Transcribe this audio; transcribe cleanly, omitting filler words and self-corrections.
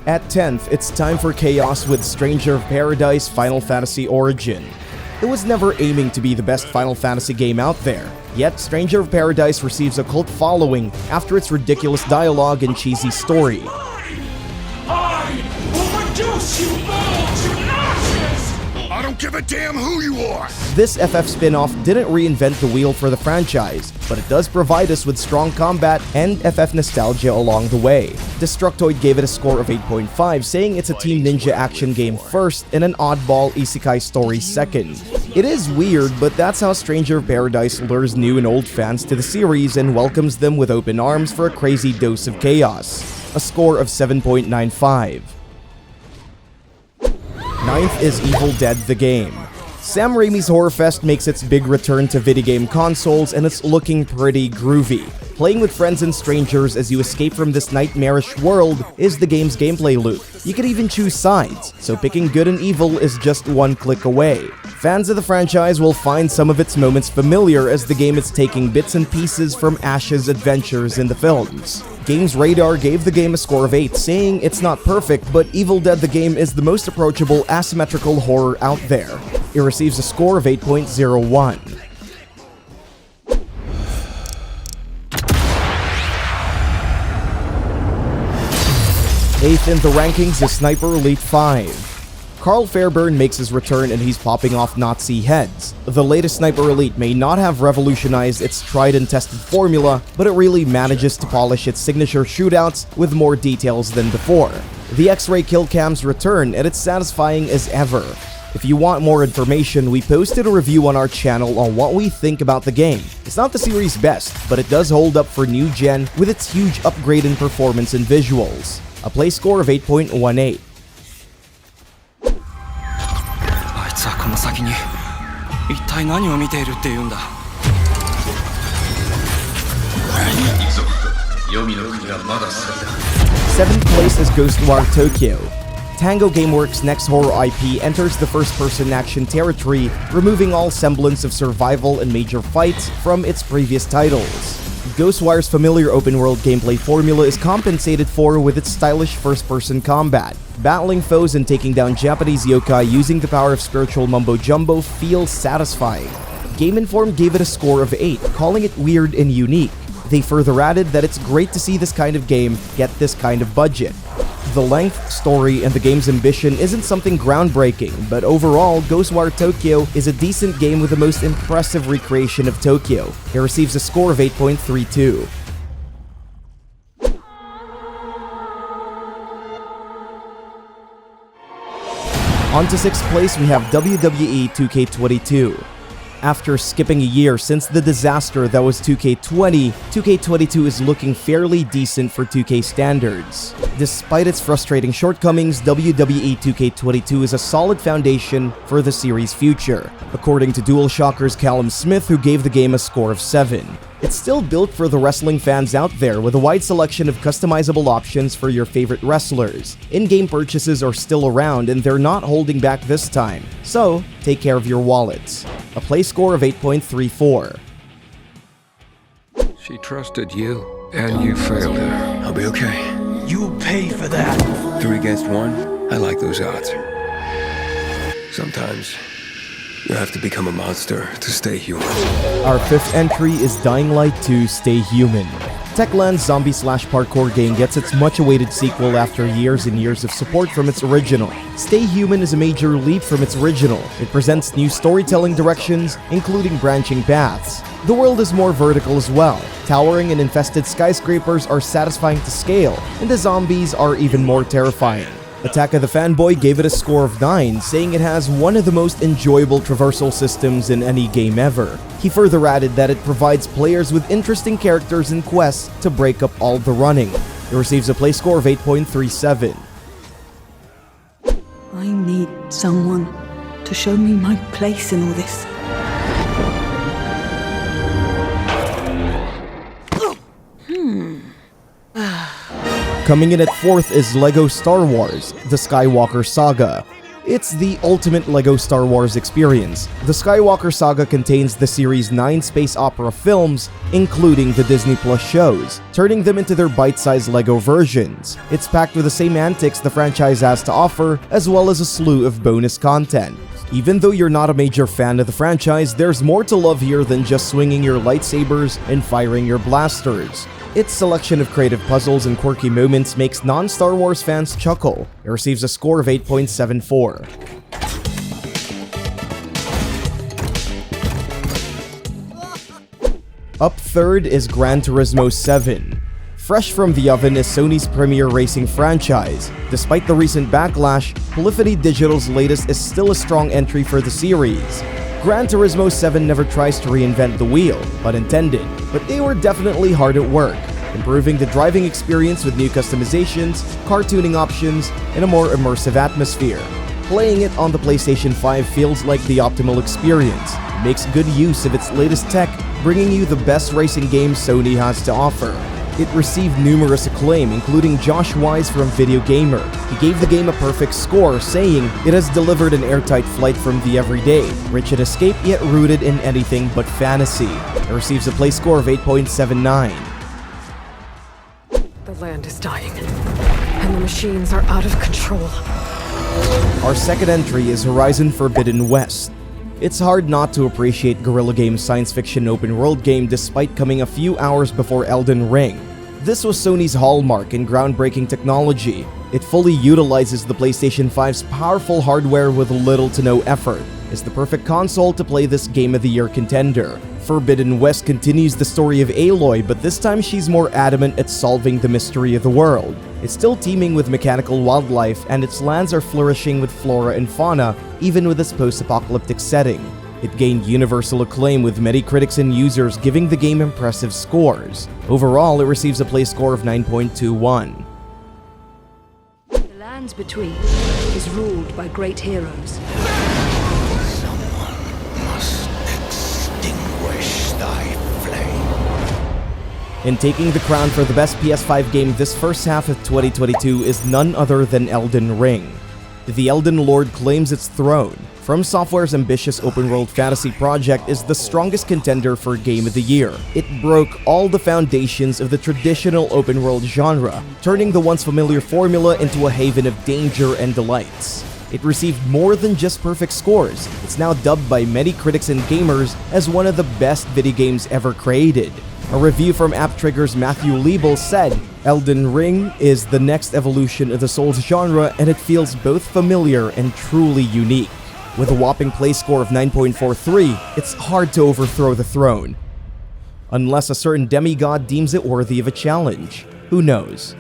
At 10th, it's time for chaos with Stranger of Paradise Final Fantasy Origin. It was never aiming to be the best Final Fantasy game out there, yet Stranger of Paradise receives a cult following after its ridiculous dialogue and cheesy story. I will reduce you all to ashes! I don't give a damn who you are! This FF spin-off didn't reinvent the wheel for the franchise, but it does provide us with strong combat and FF nostalgia along the way. Destructoid gave it a score of 8.5, saying it's a Team Ninja action game first and an oddball isekai story second. It is weird, but that's how Stranger of Paradise lures new and old fans to the series and welcomes them with open arms for a crazy dose of chaos. A score of 7.95. 9th is Evil Dead the Game. Sam Raimi's Horror Fest makes its big return to video game consoles and it's looking pretty groovy. Playing with friends and strangers as you escape from this nightmarish world is the game's gameplay loop. You can even choose sides, so picking good and evil is just one click away. Fans of the franchise will find some of its moments familiar as the game is taking bits and pieces from Ash's adventures in the films. Games Radar gave the game a score of 8, saying it's not perfect, but Evil Dead the Game is the most approachable asymmetrical horror out there. It receives a score of 8.01. Eighth in the rankings is Sniper Elite 5. Carl Fairburn makes his return and he's popping off Nazi heads. The latest Sniper Elite may not have revolutionized its tried and tested formula, but it really manages to polish its signature shootouts with more details than before. The X-ray kill cams return and it's satisfying as ever. If you want more information, we posted a review on our channel on what we think about the game. It's not the series' best, but it does hold up for new gen with its huge upgrade in performance and visuals. A play score of 8.18. あいつはこの先に一体何を見ているっていうんだ。Seventh place is GhostWire Tokyo. Tango Gameworks' next horror IP enters the first-person action territory, removing all semblance of survival and major fights from its previous titles. GhostWire's familiar open-world gameplay formula is compensated for with its stylish first-person combat. Battling foes and taking down Japanese yokai using the power of spiritual mumbo-jumbo feels satisfying. Game Informed gave it a score of 8, calling it weird and unique. They further added that it's great to see this kind of game get this kind of budget. The length, story, and the game's ambition isn't something groundbreaking, but overall, GhostWire Tokyo is a decent game with the most impressive recreation of Tokyo. It receives a score of 8.32. On to 6th place, we have WWE 2K22. After skipping a year since the disaster that was 2K20, 2K22 is looking fairly decent for 2K standards. Despite its frustrating shortcomings, WWE 2K22 is a solid foundation for the series' future, according to DualShockers' Callum Smith, who gave the game a score of 7. It's still built for the wrestling fans out there with a wide selection of customizable options for your favorite wrestlers. In-game purchases are still around and they're not holding back this time, so take care of your wallets. A play score of 8.34. She trusted you, and you failed her. I'll be okay. You'll pay for that. 3 against 1? I like those odds. Sometimes you have to become a monster to stay human. Our 5th entry is Dying Light 2 Stay Human. Techland's zombie/parkour game gets its much-awaited sequel after years and years of support from its original. Stay Human is a major leap from its original. It presents new storytelling directions, including branching paths. The world is more vertical as well. Towering and infested skyscrapers are satisfying to scale, and the zombies are even more terrifying. Attack of the Fanboy gave it a score of 9, saying it has one of the most enjoyable traversal systems in any game ever. He further added that it provides players with interesting characters and quests to break up all the running. It receives a play score of 8.37. I need someone to show me my place in all this. Coming in at 4th is LEGO Star Wars: The Skywalker Saga. It's the ultimate LEGO Star Wars experience. The Skywalker Saga contains the series' 9 space opera films, including the Disney Plus shows, turning them into their bite-sized LEGO versions. It's packed with the same antics the franchise has to offer, as well as a slew of bonus content. Even though you're not a major fan of the franchise, there's more to love here than just swinging your lightsabers and firing your blasters. Its selection of creative puzzles and quirky moments makes non-Star Wars fans chuckle. It receives a score of 8.74. Up third is Gran Turismo 7. Fresh from the oven is Sony's premier racing franchise. Despite the recent backlash, Polyphony Digital's latest is still a strong entry for the series. Gran Turismo 7 never tries to reinvent the wheel, pun intended, but they were definitely hard at work, improving the driving experience with new customizations, car tuning options, and a more immersive atmosphere. Playing it on the PlayStation 5 feels like the optimal experience. It makes good use of its latest tech, bringing you the best racing games Sony has to offer. It received numerous acclaim, including Josh Wise from Video Gamer. He gave the game a perfect score, saying, "It has delivered an airtight flight from the everyday, rich in escape yet rooted in anything but fantasy." It receives a play score of 8.79. The land is dying, and the machines are out of control. Our second entry is Horizon Forbidden West. It's hard not to appreciate Guerrilla Games' science fiction open world game despite coming a few hours before Elden Ring. This was Sony's hallmark in groundbreaking technology. It fully utilizes the PlayStation 5's powerful hardware with little to no effort. It's the perfect console to play this Game of the Year contender. Forbidden West continues the story of Aloy, but this time she's more adamant at solving the mystery of the world. It's still teeming with mechanical wildlife, and its lands are flourishing with flora and fauna, even with its post-apocalyptic setting. It gained universal acclaim with many critics and users giving the game impressive scores. Overall, it receives a play score of 9.21. The lands between is ruled by great heroes. Someone must extinguish thy flame. And taking the crown for the best PS5 game this first half of 2022 is none other than Elden Ring. The Elden Lord claims its throne. From Software's ambitious open-world fantasy project is the strongest contender for Game of the Year. It broke all the foundations of the traditional open-world genre, turning the once familiar formula into a haven of danger and delights. It received more than just perfect scores. It's now dubbed by many critics and gamers as one of the best video games ever created. A review from AppTrigger's Matthew Liebel said, "Elden Ring is the next evolution of the Souls genre, and it feels both familiar and truly unique." With a whopping play score of 9.43, it's hard to overthrow the throne. Unless a certain demigod deems it worthy of a challenge. Who knows?